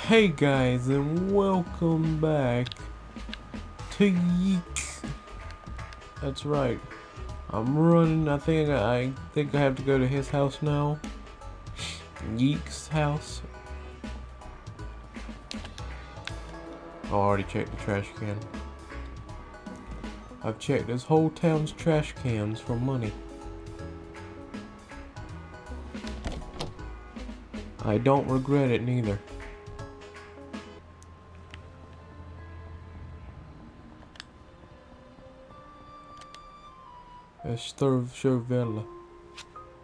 Hey guys, and welcome back to YIIK. That's right. I'm running. I think I have to go to his house now. YIIK's house. I already checked the trash can. I've checked this whole town's trash cans for money. I don't regret it neither. Estervella.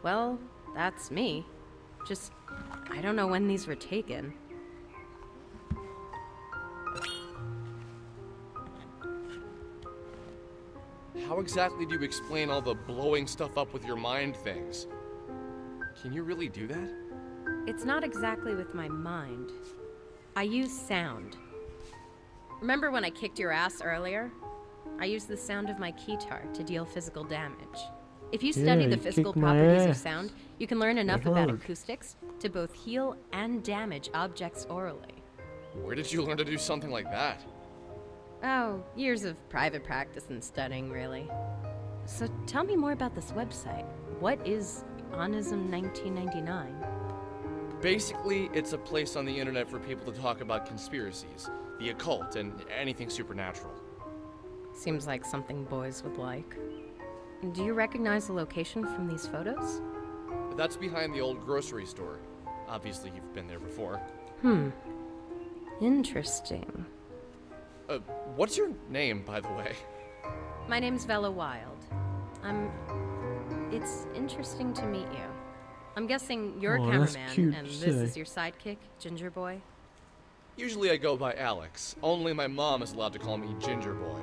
Well, that's me. Just, I don't know when these were taken. How exactly do you explain all the blowing stuff up with your mind things? Can you really do that? It's not exactly with my mind. I use sound. Remember when I kicked your ass earlier? I used the sound of my keytar to deal physical damage. If you study the physical properties of sound, you can learn enough about acoustics to both heal and damage objects orally. Where did you learn to do something like that? Oh, years of private practice and studying, really. So tell me more about this website. What is Onism 1999? Basically, it's a place on the internet for people to talk about conspiracies, the occult, and anything supernatural. Seems like something boys would like. Do you recognize the location from these photos? That's behind the old grocery store. Obviously, you've been there before. Interesting. What's your name, by the way? My name's Vela Wild. It's interesting to meet you. I'm guessing you're a cameraman, and this is your sidekick, Ginger Boy? Usually I go by Alex. Only my mom is allowed to call me Ginger Boy.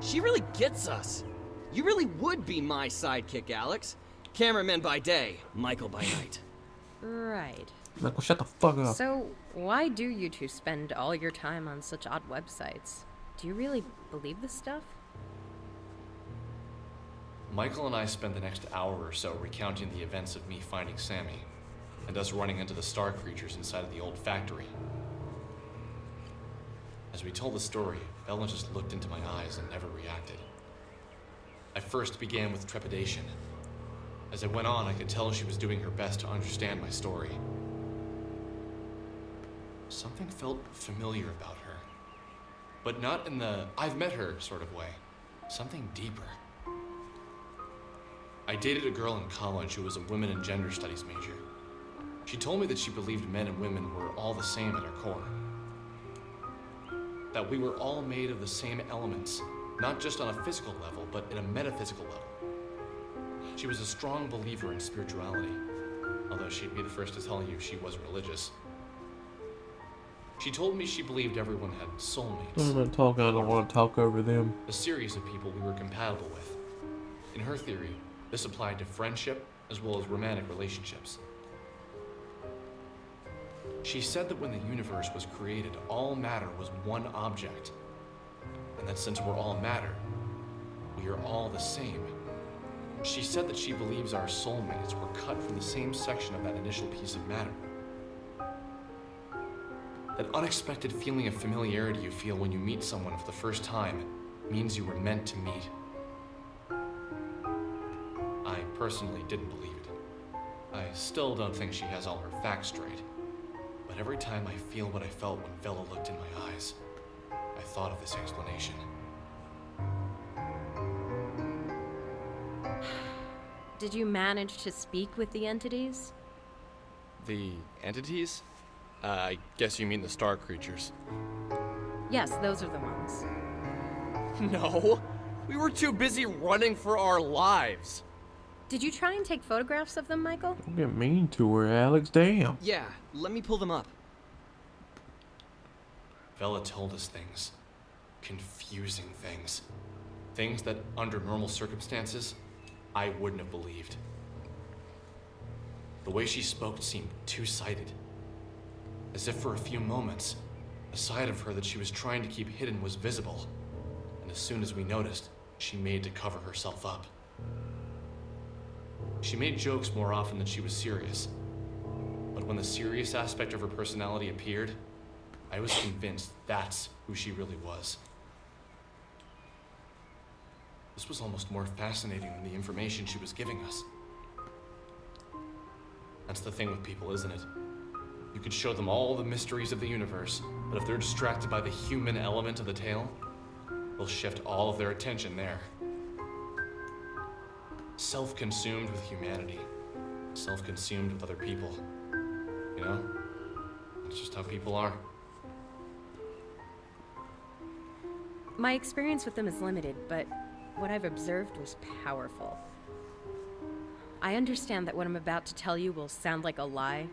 She really gets us. You really would be my sidekick, Alex. Cameraman by day, Michael by night. Right. Michael, shut the fuck up. So, why do you two spend all your time on such odd websites? Do you really believe this stuff? Michael and I spend the next hour or so recounting the events of me finding Sammy, and us running into the star creatures inside of the old factory. As we told the story, Bella just looked into my eyes and never reacted. I first began with trepidation. As it went on, I could tell she was doing her best to understand my story. Something felt familiar about her, but not in the I've met her sort of way. Something deeper. I dated a girl in college who was a women and gender studies major. She told me that she believed men and women were all the same at our core. That we were all made of the same elements, not just on a physical level, but in a metaphysical level. She was a strong believer in spirituality, although she'd be the first to tell you she was religious. She told me she believed everyone had soulmates. I'm not talking, I don't want to talk over them. A series of people we were compatible with. In her theory, this applied to friendship as well as romantic relationships. She said that when the universe was created, all matter was one object, and that since we're all matter, we are all the same. She said that she believes our soulmates were cut from the same section of that initial piece of matter. That unexpected feeling of familiarity you feel when you meet someone for the first time means you were meant to meet. I personally didn't believe it. I still don't think she has all her facts straight. But every time I feel what I felt when Vela looked in my eyes, I thought of this explanation. Did you manage to speak with the entities? The entities? I guess you mean the star creatures. Yes, those are the ones. No! We were too busy running for our lives! Did you try and take photographs of them, Michael? Don't get mean to her, Alex. Damn. Yeah, let me pull them up. Vela told us things. Confusing things. Things that, under normal circumstances, I wouldn't have believed. The way she spoke seemed two-sided. As if for a few moments, a side of her that she was trying to keep hidden was visible. And as soon as we noticed, she made to cover herself up. She made jokes more often than she was serious. But when the serious aspect of her personality appeared, I was convinced that's who she really was. This was almost more fascinating than the information she was giving us. That's the thing with people, isn't it? You can show them all the mysteries of the universe, but if they're distracted by the human element of the tale, they'll shift all of their attention there. Self-consumed with humanity. Self-consumed with other people. You know? It's just how people are. My experience with them is limited, but what I've observed was powerful. I understand that what I'm about to tell you will sound like a lie,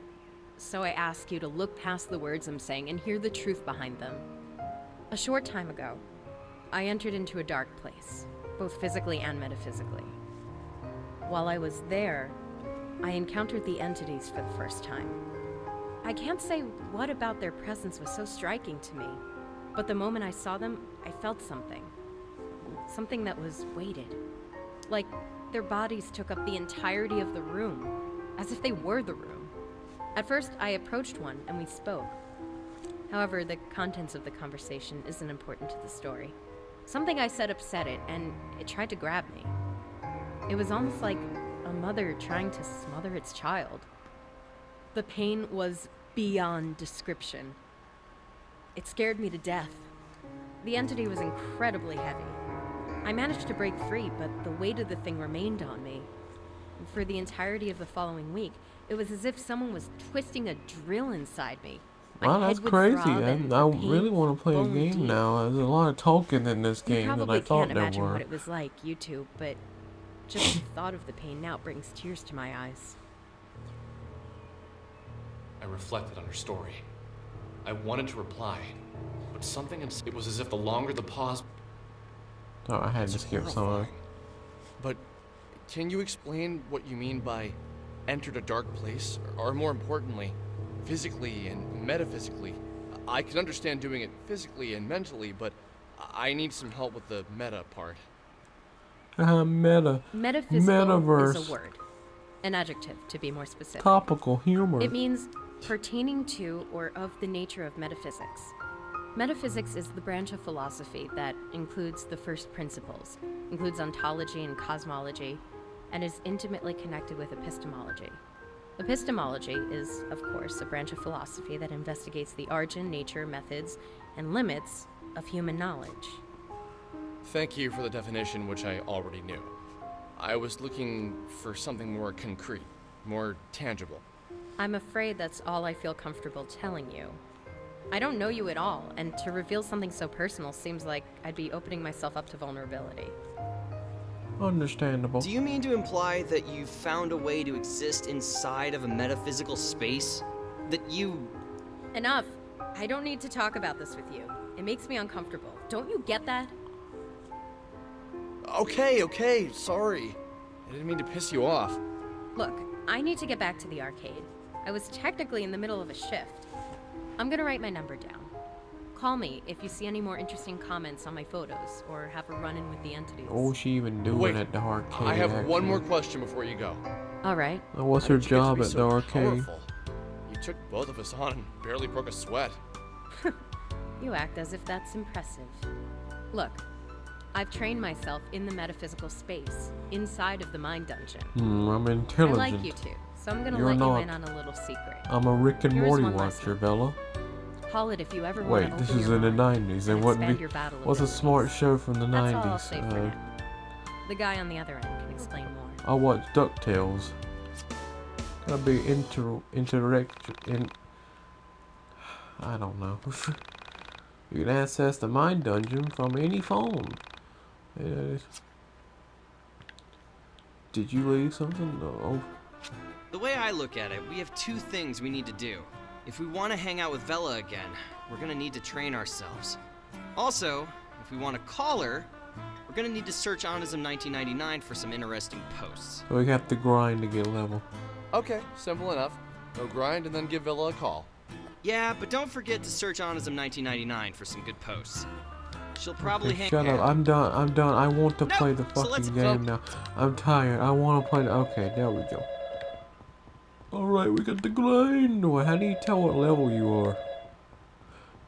so I ask you to look past the words I'm saying and hear the truth behind them. A short time ago, I entered into a dark place, both physically and metaphysically. While I was there, I encountered the entities for the first time. I can't say what about their presence was so striking to me, but the moment I saw them, I felt something. Something that was weighted. Like their bodies took up the entirety of the room, as if they were the room. At first, I approached one and we spoke. However, the contents of the conversation isn't important to the story. Something I said upset it, and it tried to grab me. It was almost like a mother trying to smother its child. The pain was beyond description. It scared me to death. The entity was incredibly heavy. I managed to break free, but the weight of the thing remained on me. And for the entirety of the following week, it was as if someone was twisting a drill inside me. Wow, that's crazy. I really want to play a game now. There's a lot of talking in this game than I thought there were. You probably can't imagine what it was like, you two, but just the thought of the pain now brings tears to my eyes. I reflected on her story. I wanted to reply, but something inside it was as if the longer the pause... Oh, I had to skip some. But can you explain what you mean by entered a dark place? Or more importantly, physically and metaphysically? I can understand doing it physically and mentally, but I need some help with the meta part. Meta. Metaphysical Metaverse. is a word. An adjective, to be more specific. Topical humor. It means pertaining to or of the nature of metaphysics. Metaphysics is the branch of philosophy that includes the first principles, includes ontology and cosmology, and is intimately connected with epistemology. Epistemology is, of course, a branch of philosophy that investigates the origin, nature, methods, and limits of human knowledge. Thank you for the definition, which I already knew. I was looking for something more concrete, more tangible. I'm afraid that's all I feel comfortable telling you. I don't know you at all, and to reveal something so personal seems like I'd be opening myself up to vulnerability. Understandable. Do you mean to imply that you found a way to exist inside of a metaphysical space? That you... Enough! I don't need to talk about this with you. It makes me uncomfortable. Don't you get that? Okay, sorry. I didn't mean to piss you off. Look, I need to get back to the arcade. I was technically in the middle of a shift. I'm gonna write my number down. Call me if you see any more interesting comments on my photos, or have a run-in with the entities. Oh, she even doing Wait, at the arcade? I have one more question before you go. Alright. What's her job at the arcade? You took both of us on and barely broke a sweat. You act as if that's impressive. Look, I've trained myself in the metaphysical space, inside of the mind dungeon. I'm intelligent. I like you two, so I'm gonna You're let not. you in on a little secret. I'm a Rick and Here's Morty one watcher, lesson. Bella. Call it if you ever want Wait, to this open is your in the mind 90s. and There wouldn't expand be. your battle What's a abilities. smart show from the 90s? That's all I'll say for now. The guy on the other end can explain more. I watch DuckTales. Gotta be I don't know. You can access the Mind Dungeon from any phone. Did you leave something? No. The way I look at it, we have two things we need to do. If we want to hang out with Vela again, we're gonna need to train ourselves. Also, if we want to call her, we're gonna need to search Onism 1999 for some interesting posts. So we have to grind to get level. Okay, simple enough. Go grind and then give Villa a call. Yeah, but don't forget to search Onism 1999 for some good posts. She'll probably hang Shut up. I'm done. I want to play the So let's fucking game now. I'm tired. I want to play the... Okay, there we go. Alright, we got the grind. Well, how do you tell what level you are?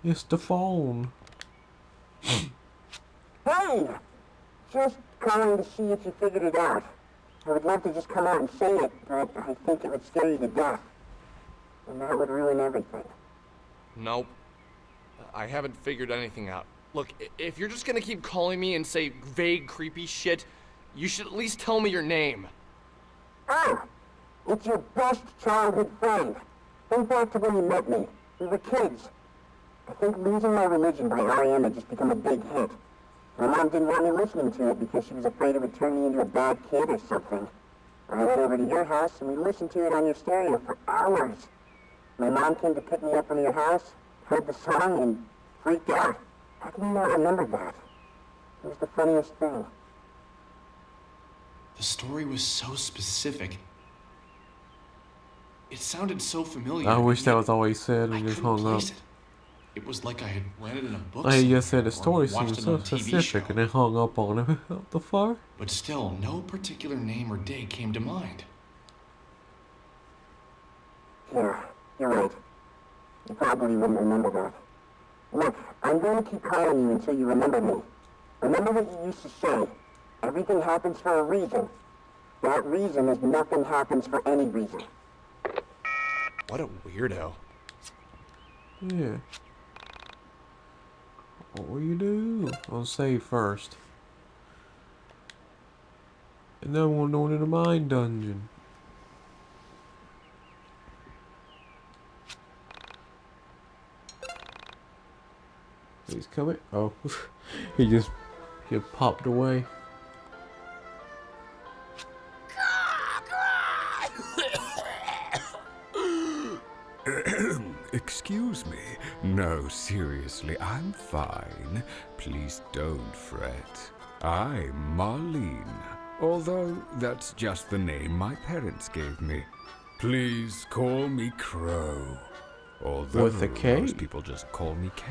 It's the phone. Hey! Just calling to see if you figured it out. I would love to just come out and say it, but I think it would scare you to death. And that would ruin everything. Nope. I haven't figured anything out. Look, if you're just gonna keep calling me and say vague, creepy shit, you should at least tell me your name. Oh! It's your best childhood friend. Think back to when you met me. We were kids. I think Losing My Religion by R.E.M. had just become a big hit. My mom didn't want me listening to it because she was afraid it would turn me into a bad kid or something. I went over to your house and we listened to it on your stereo for hours. My mom came to pick me up from your house, heard the song, and freaked out. How can you not remember that? It was the funniest thing. The story was so specific. It sounded so familiar. I wish that was all he said I and just couldn't hung up. place it. It was like I had read it in a book. Like he just said, somewhere the or story watched seems it so on a TV specific show. and then hung up on him. What the fuck? But still, no particular name or date came to mind. Yeah, you're right. You probably wouldn't remember that. Look, I'm going to keep calling you until you remember me. Remember what you used to say. Everything happens for a reason. That reason is nothing happens for any reason. What a weirdo. Yeah. What will you do? I'll save first. And then we'll go into the mine dungeon. He's coming. Oh, he just popped away. Excuse me. No, seriously, I'm fine. Please don't fret. I'm Marlene. Although that's just the name my parents gave me. Please call me Crow. Although With a K? most people just call me K.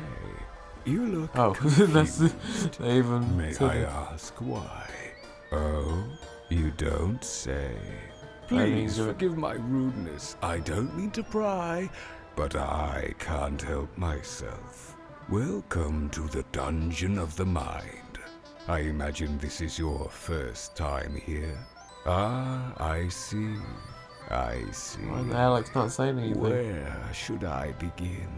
You look Oh, that's confused. they even May said I it. ask why? Oh, you don't say. I mean, Please forgive my rudeness. I don't mean to pry, but I can't help myself. Welcome to the Dungeon of the Mind. I imagine this is your first time here. Ah, I see. I see. Why is Alex not saying anything? Where should I begin?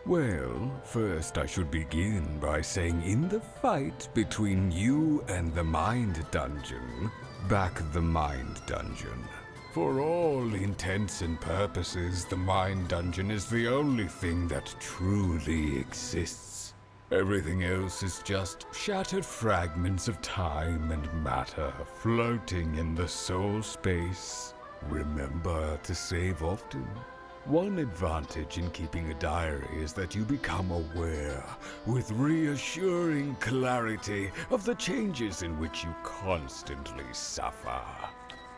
Well, first I should begin by saying in the fight between you and the Mind Dungeon, back the Mind Dungeon. For all intents and purposes, the Mind Dungeon is the only thing that truly exists. Everything else is just shattered fragments of time and matter floating in the soul space. Remember to save often. One advantage in keeping a diary is that you become aware, with reassuring clarity, of the changes in which you constantly suffer.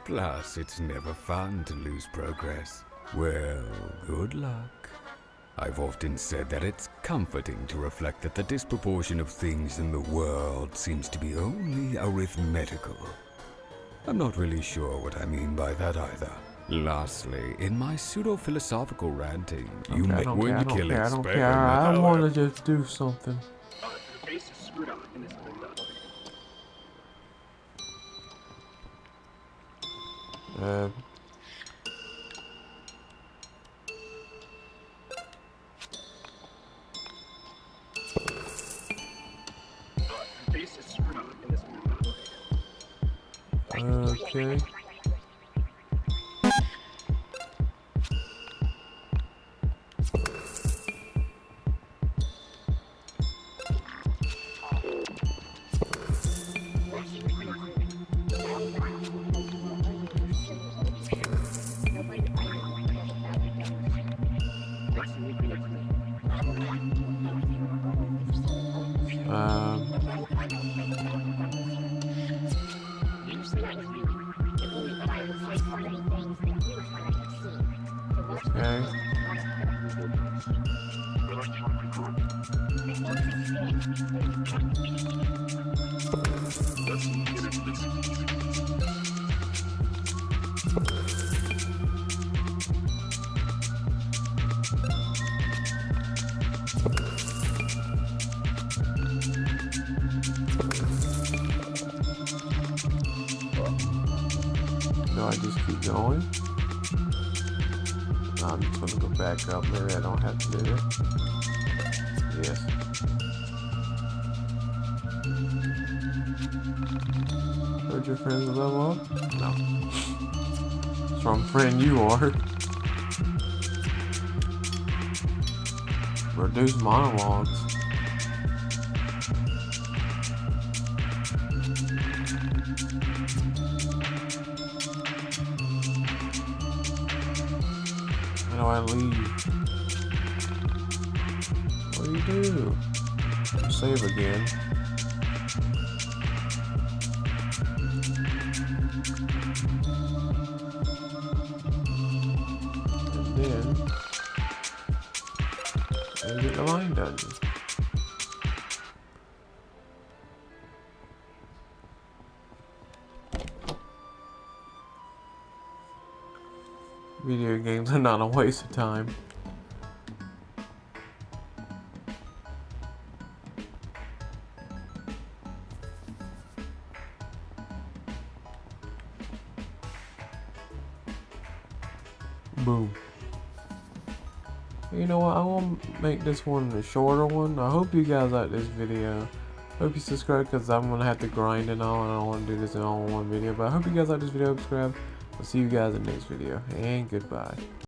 Plus, it's never fun to lose progress. Well, good luck. I've often said that it's comforting to reflect that the disproportion of things in the world seems to be only arithmetical. I'm not really sure what I mean by that either. Lastly, in my pseudo-philosophical ranting, you may win I don't kill care. I experiment. want to just do something. The base is screwed up in this window. The base is screwed up in this window. Okay. Okay. Do I just keep going? No, I'm just gonna go back up. Maybe I don't have to do it. Yes. Heard your friends level up? No. Strong friend you are. Reduce monologues. How do I leave? What do you do? Save again. And then I get the line dungeon. Video games are not a waste of time. Boom. You know what? I will make this one a shorter one. I hope you guys like this video. Hope you subscribe because I'm gonna have to grind and all, and I don't want to do this in all one video. But I hope you guys like this video. Subscribe. I'll see you guys in the next video, and goodbye.